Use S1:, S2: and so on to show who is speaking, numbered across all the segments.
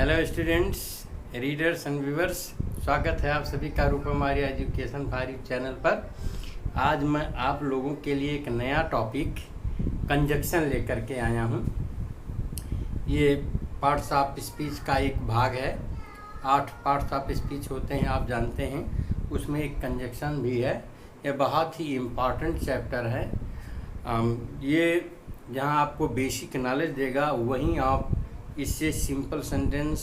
S1: Hello students, readers and viewers, स्वागत है आप सभी का रूपमार्य एजुकेशन फॉर यू चैनल पर। आज मैं आप लोगों के लिए एक नया टॉपिक कंजक्शन लेकर के आया हूँ। ये पार्ट्स ऑफ स्पीच का एक भाग है। 8 पार्ट्स ऑफ स्पीच होते हैं, आप जानते हैं। उसमें एक कंजक्शन भी है। यह बहुत ही इम्पॉर्टेंट चैप्टर है। ये जहाँ आपको बेसिक नॉलेज देगा, वहीं आप इससे सिंपल सेंटेंस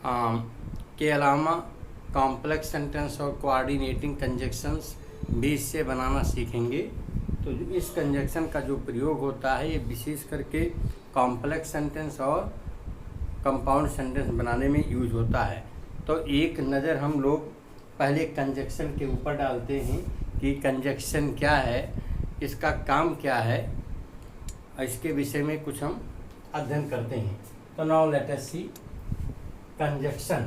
S1: के अलावा कॉम्प्लेक्स सेंटेंस और कोऑर्डिनेटिंग कंजक्शंस भी इससे बनाना सीखेंगे। तो इस कंजक्शन का जो प्रयोग होता है, ये विशेष करके कॉम्प्लेक्स सेंटेंस और कंपाउंड सेंटेंस बनाने में यूज होता है। तो एक नज़र हम लोग पहले कंजक्शन के ऊपर डालते हैं कि कंजक्शन क्या है, इसका काम क्या है, इसके विषय में कुछ हम अध्ययन करते हैं। तो नाउ लेट अस सी कंजक्शन।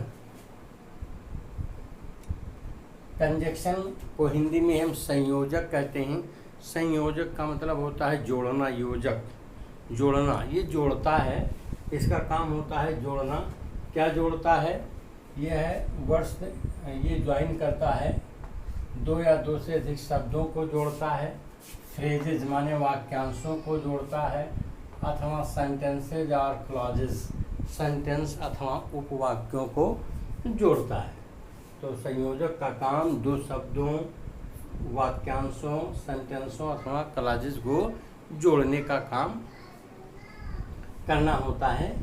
S1: कंजक्शन को हिंदी में हम संयोजक कहते हैं। संयोजक का मतलब होता है जोड़ना, योजक जोड़ना, ये जोड़ता है, इसका काम होता है जोड़ना। क्या जोड़ता है? यह है वर्ड्स, ये ज्वाइन करता है, दो या दो से अधिक शब्दों को जोड़ता है। फ्रेजेज माने वाक्यांशों को जोड़ता है, अथवा सेंटेंसेज और क्लॉजेज, सेंटेंस अथवा उपवाक्यों को जोड़ता है। तो संयोजक का काम दो शब्दों, वाक्यांशों, सेंटेंसों अथवा क्लॉजेज को जोड़ने का काम करना होता है।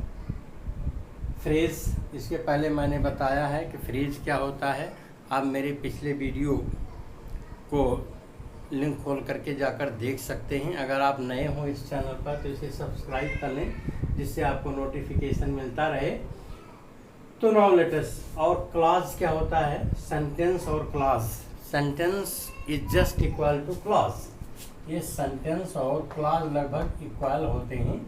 S1: फ्रेज, इसके पहले मैंने बताया है कि फ्रेज क्या होता है। आप मेरे पिछले वीडियो को लिंक खोल करके जाकर देख सकते हैं। अगर आप नए हो इस चैनल पर तो इसे सब्सक्राइब कर लें, जिससे आपको नोटिफिकेशन मिलता रहे। तो नाउ लेट अस, और क्लॉज क्या होता है? सेंटेंस और clause. Sentence is just equal two clause. ये सेंटेंस और क्लॉज लगभग इक्वल होते हैं,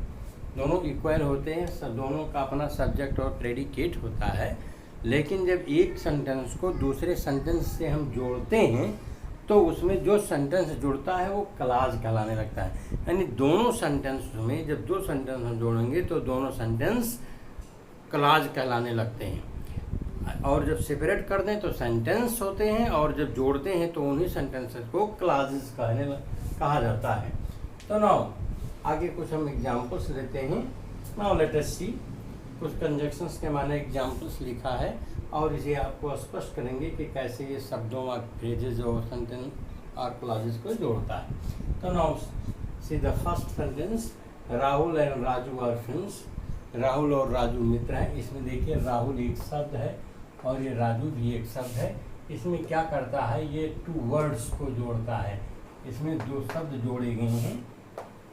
S1: दोनों इक्वल होते हैं। दोनों का अपना सब्जेक्ट और प्रेडिकेट होता है। लेकिन जब एक सेंटेंस को दूसरे सेंटेंस से हम जोड़ते हैं तो उसमें जो सेंटेंस जुड़ता है वो क्लॉज कहलाने लगता है। यानी दोनों सेंटेंस में जब दो सेंटेंस हम जोड़ेंगे तो दोनों सेंटेंस क्लॉज कहलाने लगते हैं। और जब सेपरेट कर दें तो सेंटेंस होते हैं, और जब जोड़ते हैं तो उन्हीं सेंटेंसेस को क्लॉजेस कहा जाता है। तो नाउ आगे कुछ हम एग्जाम्पल्स लेते हैं। नाउ लेट अस सी, कुछ कंजक्शंस के माने एग्जाम्पल्स लिखा है, और इसे आपको स्पष्ट करेंगे कि कैसे ये शब्दों और फ्रेजेज और सेंटेंस और क्लॉजेस को जोड़ता है। तो now see the first sentence, Rahul and Raju are friends. Rahul और राजू मित्र हैं। इसमें देखिए राहुल एक शब्द है और ये राजू भी एक शब्द है। इसमें क्या करता है? ये टू वर्ड्स को जोड़ता है। इसमें दो शब्द जोड़े गए हैं।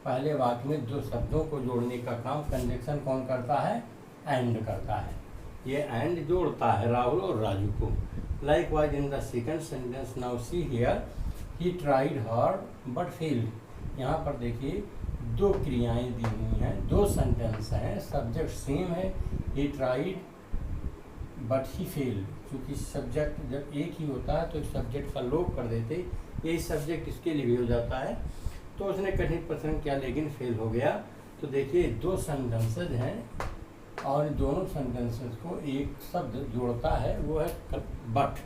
S1: पहले वाक्य में दो शब्दों को जोड़ने का काम कंजक्शन कौन करता है? एंड करता है। ये एंड जोड़ता है राहुल और राजू को। Like wise in the second sentence, now see here, he tried hard but failed. यहाँ पर देखिए दो क्रियाएं दी हुई हैं, दो सेंटेंस हैं, सब्जेक्ट सेम है, he tried but he failed. क्योंकि सब्जेक्ट जब एक ही होता है तो सब्जेक्ट का लोप कर देते, यही सब्जेक्ट इसके लिए भी हो जाता है। तो उसने कठिन परिश्रम किया लेकिन फेल हो गया। तो देखिए दो सेंटेंसेज हैं और दोनों सेंटेंसेस को एक शब्द जोड़ता है, वो है बट,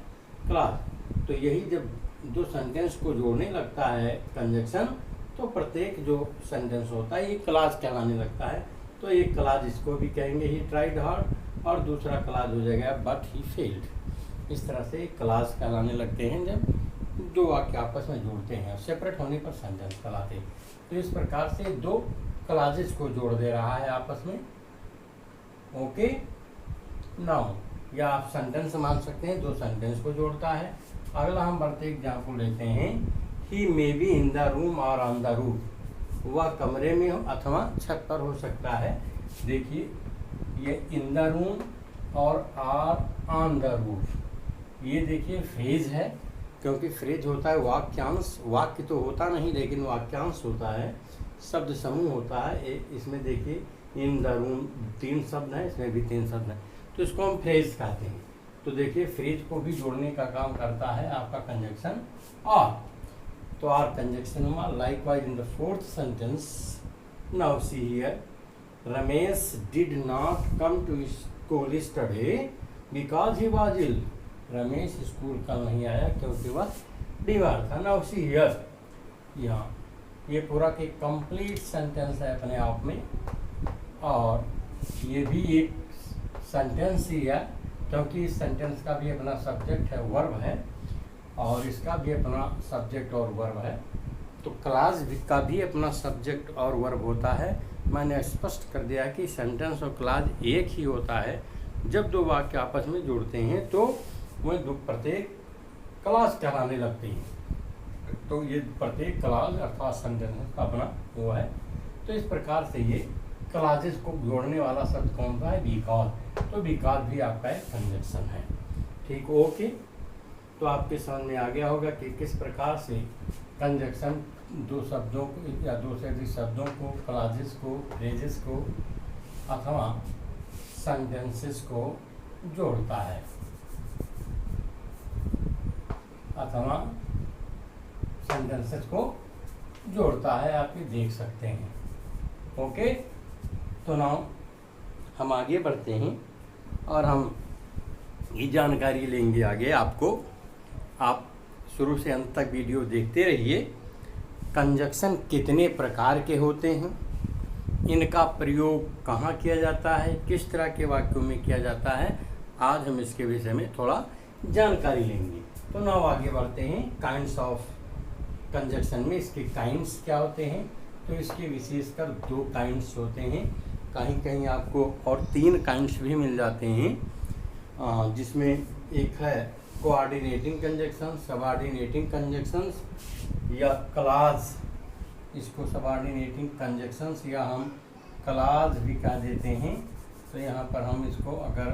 S1: क्लॉज। तो यही जब दो सेंटेंस को जोड़ने लगता है कंजक्शन, तो प्रत्येक जो सेंटेंस होता है ये क्लॉज कहलाने लगता है। तो एक क्लॉज इसको भी कहेंगे ही ट्राइड हार्ड, और दूसरा क्लॉज हो जाएगा बट ही फेल्ड। इस तरह से क्लॉज कहलाने लगते हैं जब दो वाक्य आपस में जुड़ते हैं, सेपरेट होने पर सेंटेंस कहलाते हैं। तो इस प्रकार से दो क्लॉजेस को जोड़ दे रहा है आपस में। ओके, नाउ या आप सेंटेंस मान सकते हैं, दो सेंटेंस को जोड़ता है। अगला हम बढ़ते एग्जाम्पल लेते हैं। He may be in the room और ऑन द रूफ। वह कमरे में हो अथवा छत पर हो सकता है। देखिए ये इन द रूम और आर ऑन द रूफ, ये देखिए फ्रेज है, क्योंकि फ्रेज होता है वाक्यांश। वाक्य तो होता नहीं लेकिन वाक्यांश होता है, शब्द समूह होता है। इसमें देखिए इन द रूम 3 शब्द हैं, इसमें भी 3 शब्द हैं, तो इसको हम फ्रेज कहते हैं। तो देखिए फ्रेज को भी जोड़ने का काम करता है आपका कंजक्शन और। तो आर कंजक्शन हुआ। Likewise in the fourth sentence, now see here, Ramesh did not come to school study because he was ill. Ramesh school कल नहीं आया क्योंकि वह बीमार था। नाउ सी हियर, यहाँ ये पूरा एक कंप्लीट सेंटेंस है अपने आप में, और ये भी एक सेंटेंस ही है क्योंकि इस सेंटेंस का भी अपना सब्जेक्ट है, वर्ब है, और इसका भी अपना सब्जेक्ट और वर्ब है। तो क्लास का भी अपना सब्जेक्ट और वर्ब होता है। मैंने स्पष्ट कर दिया कि सेंटेंस और क्लास एक ही होता है। जब दो वाक्य आपस में जुड़ते हैं तो वह दो प्रत्येक क्लास कहलाने लगते हैं। तो ये प्रत्येक क्लास अर्थात सेंटेंस का अपना वो है। तो इस प्रकार से ये क्लासेस को जोड़ने वाला शब्द कौन सा है? बिकॉज। तो बिकॉज भी आपका एक कंजक्शन है। ठीक, ओके। तो आपके समझ में आ गया होगा कि किस प्रकार से कंजक्शन दो शब्दों को या दो से अधिक शब्दों को, क्लासेस को, फ्रेजेस को अथवा सेंटेंसेस को जोड़ता है अथवा सेंटेंसेस को जोड़ता है। आप ये देख सकते हैं। ओके, तो नाउ हम आगे बढ़ते हैं और हम ये जानकारी लेंगे आगे आपको। आप शुरू से अंत तक वीडियो देखते रहिए। कंजक्शन कितने प्रकार के होते हैं, इनका प्रयोग कहाँ किया जाता है, किस तरह के वाक्यों में किया जाता है, आज हम इसके विषय में थोड़ा जानकारी लेंगे। तो नाउ आगे बढ़ते हैं। काइंड्स ऑफ कंजक्शन में इसके काइंड्स क्या होते हैं? तो इसके विशेषकर दो काइंड्स होते हैं। कहीं कहीं आपको और तीन काइंड्स भी मिल जाते हैं, जिसमें एक है कोऑर्डिनेटिंग कंजक्शन, सबऑर्डिनेटिंग कंजक्शंस या क्लास। इसको सबऑर्डिनेटिंग कंजक्शंस या हम क्लास भी कह देते हैं। तो यहाँ पर हम इसको अगर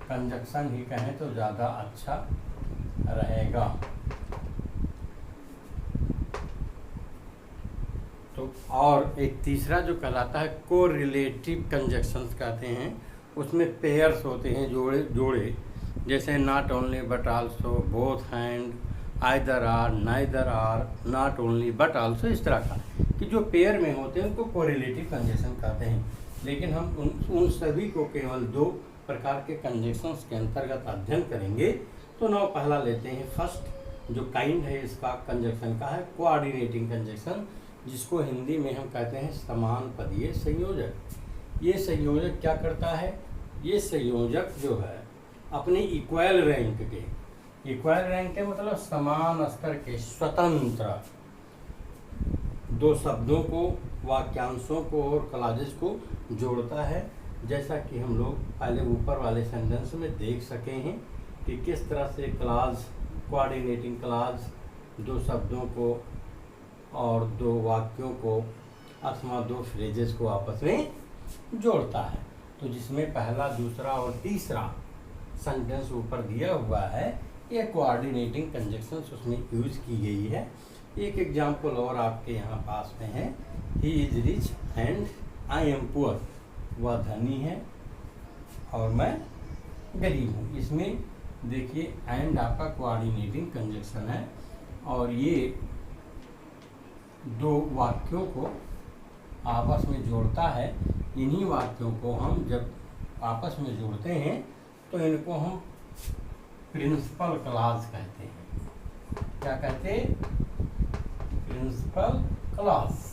S1: कंजक्शन ही कहें तो ज़्यादा अच्छा रहेगा। तो और एक तीसरा जो कहलाता है कोरिलेटिव कंजक्शंस कहते हैं। उसमें पेयर्स होते हैं, जोड़े जैसे not only but also, both and, either or, neither or, not only but also, इस तरह का कि जो पेयर में होते हैं उनको कोरिलेटिव कंजक्शन कहते हैं। लेकिन हम उन सभी को केवल दो प्रकार के कंजक्शंस के अंतर्गत अध्ययन करेंगे। तो नाउ पहला लेते हैं। फर्स्ट जो काइंड है इसका कंजक्शन का है कोऑर्डिनेटिंग कंजक्शन, जिसको हिंदी में हम कहते हैं समान पदीय संयोजक। ये संयोजक क्या करता है? ये संयोजक जो है अपने इक्वल रैंक के, इक्वल रैंक के मतलब समान स्तर के, स्वतंत्र दो शब्दों को, वाक्यांशों को और क्लॉजेस को जोड़ता है। जैसा कि हम लोग पहले ऊपर वाले सेंटेंस में देख सके हैं कि किस तरह से क्लॉज, कोऑर्डिनेटिंग क्लॉज दो शब्दों को और दो वाक्यों को अथवा दो फ्रेजेस को आपस में जोड़ता है। तो जिसमें पहला, दूसरा और तीसरा सेंटेंस ऊपर दिया हुआ है, ये कोऑर्डिनेटिंग कंजक्शंस उसमें यूज की गई है। एक एग्जाम्पल और आपके यहाँ पास में है, he is rich and I am poor. वह धनी है और मैं गरीब हूँ। इसमें देखिए एंड आपका कोऑर्डिनेटिंग कंजक्शन है और ये दो वाक्यों को आपस में जोड़ता है। इन्हीं वाक्यों को हम जब आपस में जोड़ते हैं तो इनको हम प्रिंसिपल क्लॉज कहते हैं। क्या कहते हैं? Principal clause.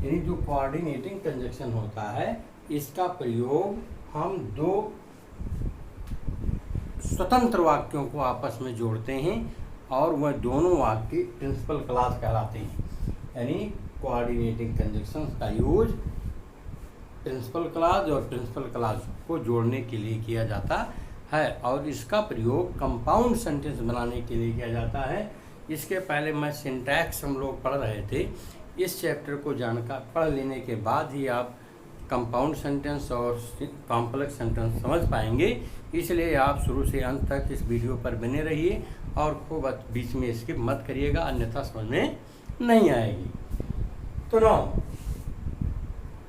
S1: यानी जो कोऑर्डिनेटिंग कंजक्शन होता है इसका प्रयोग हम दो स्वतंत्र वाक्यों को आपस में जोड़ते हैं और वह दोनों वाक्य प्रिंसिपल क्लॉज कहलाते हैं। यानी कोऑर्डिनेटिंग कंजक्शंस का यूज प्रिंसिपल क्लॉज और प्रिंसिपल क्लॉज को जोड़ने के लिए किया जाता है और इसका प्रयोग कंपाउंड सेंटेंस बनाने के लिए किया जाता है। इसके पहले मैं सिंटैक्स हम लोग पढ़ रहे थे। इस चैप्टर को जानकर पढ़ लेने के बाद ही आप कंपाउंड सेंटेंस और कॉम्प्लेक्स सेंटेंस समझ पाएंगे। इसलिए आप शुरू से अंत तक इस वीडियो पर बने रहिए और खूब बीच में स्किप मत करिएगा, अन्यथा समझ में नहीं आएगी।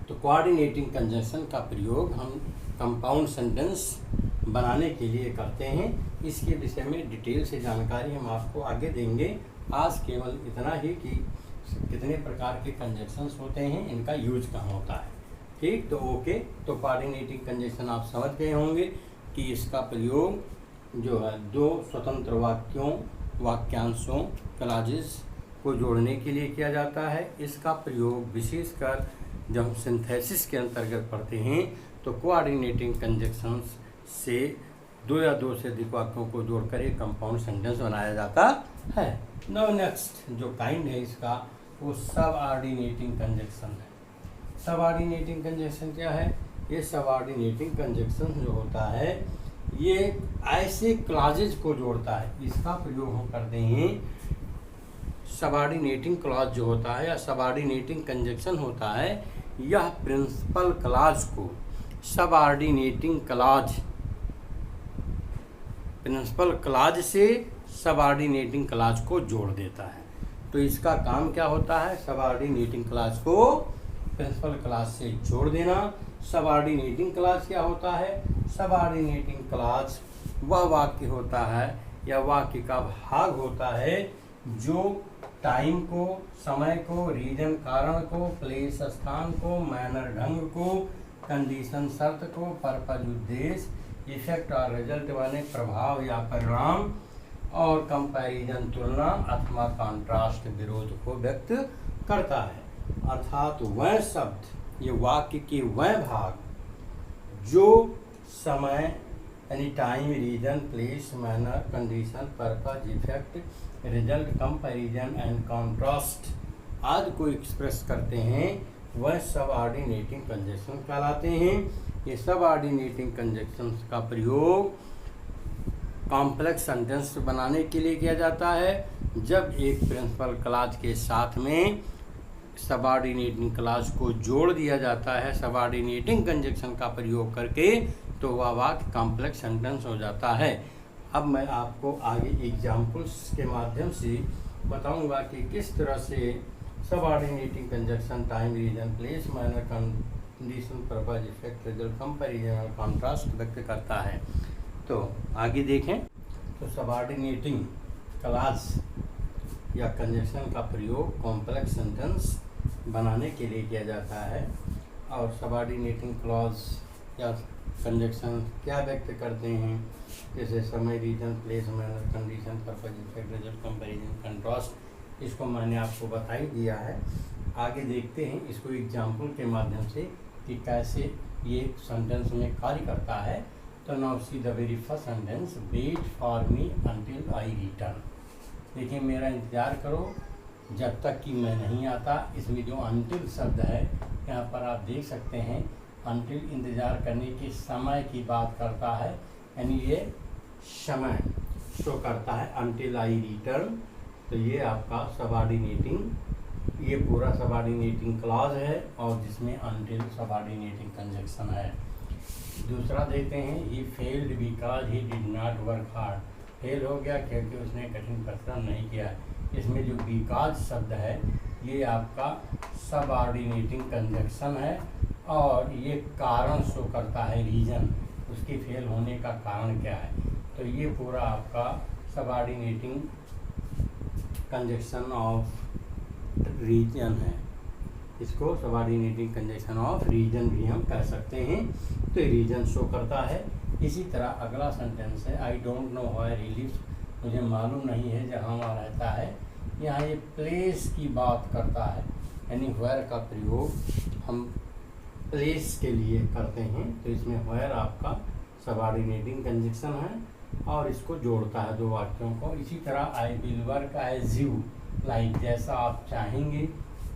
S1: तो कोऑर्डिनेटिंग कंजक्शन का प्रयोग हम कंपाउंड सेंटेंस बनाने के लिए करते हैं। इसके विषय में डिटेल से जानकारी हम आपको आगे देंगे। आज केवल इतना ही कि कितने प्रकार के कंजक्शंस होते हैं, इनका यूज कहाँ होता है। ठीक, तो ओके। तो कोऑर्डिनेटिंग कंजक्शन आप समझ गए होंगे कि इसका प्रयोग जो है दो स्वतंत्र वाक्यांशों क्लॉजेस को जोड़ने के लिए किया जाता है। इसका प्रयोग विशेषकर जब हम सिंथेसिस के अंतर्गत पढ़ते हैं तो कोऑर्डिनेटिंग कंजक्शंस से दो या दो से अधिक वाक्यों को जोड़कर एक कंपाउंड सेंटेंस बनाया जाता है। नाउ नेक्स्ट जो काइंड है इसका वो सबऑर्डिनेटिंग कंजक्शन है। सबऑर्डिनेटिंग कंजक्शन क्या है? ये सबऑर्डिनेटिंग कंजक्शन जो होता है ये ऐसे क्लॉजेज को जोड़ता है। इसका प्रयोग हम करते हैं सबऑर्डिनेटिंग क्लॉज जो होता है या सबऑर्डिनेटिंग कंजक्शन होता है, यह प्रिंसिपल क्लॉज को सबऑर्डिनेटिंग क्लॉज प्रिंसिपल क्लॉज से सबऑर्डिनेटिंग क्लॉज को जोड़ देता है। तो इसका काम क्या होता है? सबऑर्डिनेटिंग क्लॉज को प्रिंसिपल क्लॉज से जोड़ देना। सबऑर्डिनेटिंग क्लॉज क्या होता है? सबऑर्डिनेटिंग क्लॉज वह वाक्य होता है या वाक्य का भाग होता है जो टाइम को, समय को, रीजन कारण को, प्लेस स्थान को, मैनर ढंग को, कंडीशन शर्त को, पर्पज उद्देश्य, इफेक्ट और रिजल्ट वाले प्रभाव या परिणाम और कंपैरिजन तुलना अथवा कॉन्ट्रास्ट विरोध को व्यक्त करता है। अर्थात वह शब्द, ये वाक्य के वह भाग जो समय यानी time, reason, place, manner, condition, purpose, effect, result, comparison and contrast आदि को एक्सप्रेस करते हैं वह सबऑर्डिनेटिंग कंजक्शन कहलाते हैं। ये सबऑर्डिनेटिंग कंजक्शंस का प्रयोग कॉम्प्लेक्स सेंटेंस बनाने के लिए किया जाता है। जब एक प्रिंसिपल क्लॉज के साथ में सबऑर्डिनेटिंग क्लॉज को जोड़ दिया जाता है सबऑर्डिनेटिंग कंजक्शन का प्रयोग करके, तो वह वाक्य कॉम्प्लेक्स सेंटेंस हो जाता है। अब मैं आपको आगे एग्जाम्पल्स के माध्यम से बताऊंगा कि किस तरह से subordinating conjunction time, reason, place, manner, condition, purpose, effect, result, comparison और कॉन्ट्रास्ट व्यक्त करता है। तो आगे देखें। तो सबऑर्डिनेटिंग क्लॉज या कंजक्शन का प्रयोग कॉम्प्लेक्स सेंटेंस बनाने के लिए किया जाता है। और सबऑर्डिनेटिंग क्लॉज या कंजक्शन क्या व्यक्त करते हैं? जैसे समय, reason, place, manner, condition, purpose, effect, result, comparison, contrast, इसको मैंने आपको बता ही दिया है। आगे देखते हैं इसको एग्जाम्पल के माध्यम से कि कैसे ये सेंटेंस में कार्य करता है। तो now see the very first sentence, wait for me until I return. देखिए, मेरा इंतज़ार करो जब तक कि मैं नहीं आता। इसमें जो अंटिल शब्द है यहाँ पर आप देख सकते हैं, अंटिल इंतज़ार करने के समय की बात करता है, यानी ये समय शो करता है। अंटिल आई रिटर्न, तो ये आपका सबऑर्डिनेटिंग, ये पूरा सबऑर्डिनेटिंग क्लॉज है और जिसमें अंटिल सबऑर्डिनेटिंग कंजक्शन है। दूसरा देखते हैं, he failed because he did not work hard. Fail हो गया क्योंकि उसने कठिन परिश्रम नहीं किया। इसमें जो बिकॉज शब्द है ये आपका सबऑर्डिनेटिंग कंजक्शन है और ये कारण शो करता है, रीजन, उसके फेल होने का कारण क्या है। तो ये पूरा आपका सबऑर्डिनेटिंग कंजक्शन ऑफ रीजन है। इसको सबऑर्डिनेटिंग कंजक्शन ऑफ रीजन भी हम कह सकते हैं। तो रीजन शो करता है। इसी तरह अगला सेंटेंस है, I don't know where he lives. मुझे मालूम नहीं है जहाँ वहाँ रहता है। यहाँ ये प्लेस की बात करता है, यानी वेयर का प्रयोग हम प्लेस के लिए करते हैं। तो इसमें वेयर आपका सबऑर्डिनेटिंग कंजक्शन है और इसको जोड़ता है दो वाक्यों को। इसी तरह I will work as you like, जैसा आप चाहेंगे,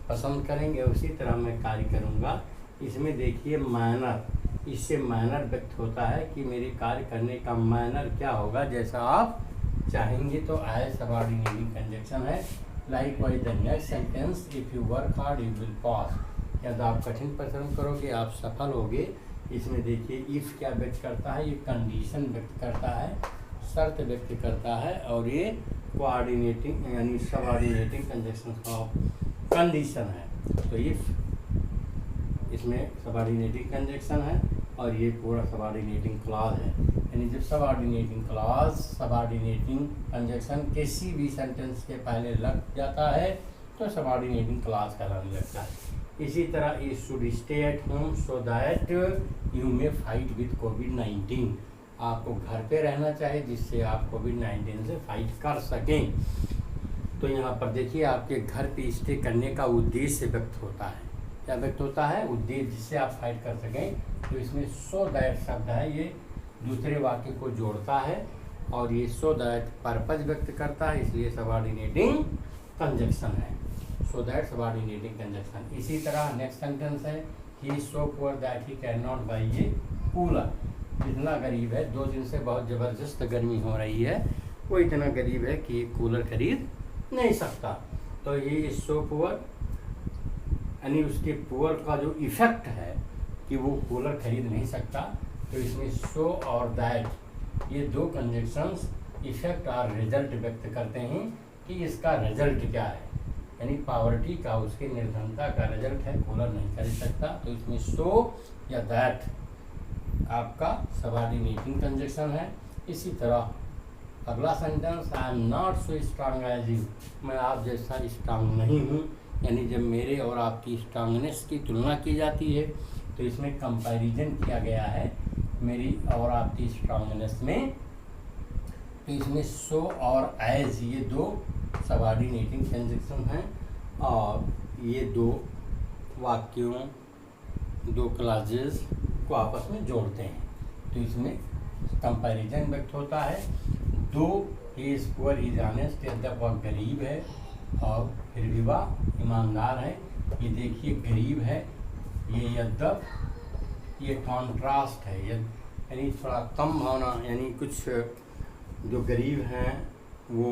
S1: पसंद करेंगे उसी तरह मैं कार्य करूँगा। इसमें देखिए मैनर, इससे मैनर व्यक्त होता है कि मेरे कार्य करने का मैनर क्या होगा, जैसा आप चाहेंगे। तो आई सबऑर्डिनेटिंग कंजक्शन है। Like wise the next sentence, if you work hard you will pass. यदि आप कठिन परिश्रम करोगे आप सफल होगे। इसमें देखिए इफ़ क्या व्यक्त करता है, ये कंडीशन व्यक्त करता है, शर्त व्यक्त करता है और ये कोऑर्डिनेटिंग यानी सबऑर्डिनेटिंग कंजक्शन ऑफ कंडीशन है। तो इफ़ इसमें सबऑर्डिनेटिंग कंजक्शन है और ये पूरा सबऑर्डिनेटिंग क्लॉज है। यानी जब सबऑर्डिनेटिंग क्लॉज, सबऑर्डिनेटिंग कंजक्शन किसी भी सेंटेंस के पहले लग जाता है तो सबऑर्डिनेटिंग क्लॉज कहलाने लगता है। इसी तरह ये should stay at home so that you may fight with कोविड-19। आपको घर पे रहना चाहिए जिससे आप कोविड-19 से फाइट कर सकें। तो यहाँ पर देखिए आपके घर पे स्टे करने का उद्देश्य व्यक्त होता है। क्या व्यक्त होता है? उद्देश्य, जिससे आप फाइट कर सकें। तो इसमें सो दैट शब्द है, ये दूसरे वाक्य को जोड़ता है और ये सो दैट पर्पज व्यक्त करता है, इसलिए सबऑर्डिनेटिंग कंजक्शन है। So that subordinating conjunction. इसी तरह नेक्स्ट सेंटेंस है he is so poor that he can not by A cooler. इतना गरीब है, 2 दिन से बहुत ज़बरदस्त गर्मी हो रही है, वो इतना गरीब है कि कूलर खरीद नहीं सकता। तो ही इज सो पुअर, यानी उसके पुअर का जो इफेक्ट है कि वो कूलर खरीद नहीं सकता। तो इसमें सो और दैट ये 2 कंजक्शंस इफेक्ट और रिजल्ट व्यक्त करते हैं कि इसका रिजल्ट क्या है, यानी पॉवर्टी का, उसकी निर्धनता का रिजल्ट है कूलर नहीं खरीद सकता। तो इसमें सो या दैट आपका सबऑर्डिनेटिंग कंजक्शन है। इसी तरह अगला sentence, I am not so strong as you, मैं आप जैसा स्ट्रांग नहीं हूँ, यानी जब मेरे और आपकी स्ट्रांगनेस की तुलना की जाती है तो इसमें कंपैरिजन किया गया है मेरी और आपकी स्ट्रांगनेस में। तो इसमें सो और एज ये 2 सबऑर्डिनेटिंग कंजक्शन हैं और ये 2 वाक्यों, 2 क्लॉजेस को आपस में जोड़ते हैं। तो इसमें कंपैरिजन व्यक्त होता है। 2 he is poor he is honest, यद्यप वह गरीब है और फिर भी वह ईमानदार है। ये देखिए गरीब है, ये यद्यप, ये कॉन्ट्रास्ट है, यानी थोड़ा कम होना, यानी कुछ जो गरीब हैं वो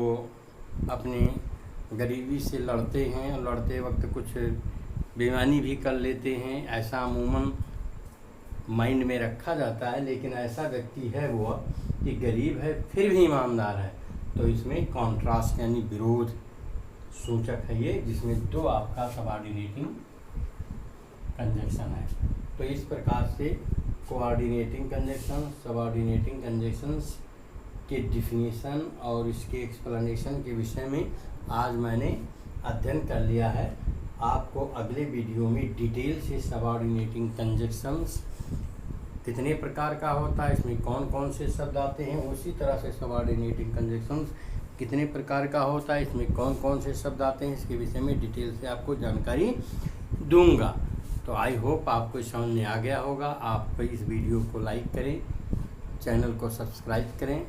S1: अपनी गरीबी से लड़ते हैं, लड़ते वक्त कुछ बेईमानी भी कर लेते हैं, ऐसा अमूमन माइंड में रखा जाता है। लेकिन ऐसा व्यक्ति है वो कि गरीब है फिर भी ईमानदार है। तो इसमें कॉन्ट्रास्ट यानी विरोध सूचक है ये, जिसमें 2 आपका सबऑर्डिनेटिंग कंजक्शन है। तो इस प्रकार से कोऑर्डिनेटिंग कंजक्शन, सबऑर्डिनेटिंग कंजक्शंस के डिफिनीशन और इसके एक्सप्लेनेशन के विषय में आज मैंने अध्ययन कर लिया है। आपको अगले वीडियो में डिटेल से सबऑर्डिनेटिंग कंजक्शंस कितने प्रकार का होता है, इसमें कौन कौन से शब्द आते हैं, उसी तरह से सबऑर्डिनेटिंग कंजक्शंस कितने प्रकार का होता है, इसमें कौन कौन से शब्द आते हैं, इसके विषय में डिटेल से आपको जानकारी दूंगा। तो आई होप आपको समझ में आ गया होगा। आप इस वीडियो को लाइक करें, चैनल को सब्सक्राइब करें,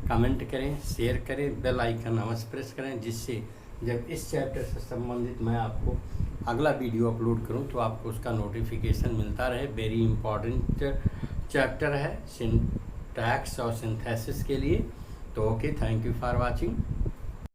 S1: कमेंट करें, शेयर करें, बेल आइकन अवश्य प्रेस करें, जिससे जब इस चैप्टर से संबंधित मैं आपको अगला वीडियो अपलोड करूं तो आपको उसका नोटिफिकेशन मिलता रहे। वेरी इम्पॉर्टेंट चैप्टर है सिंटैक्स और सिंथेसिस के लिए। तो okay, thank you for watching.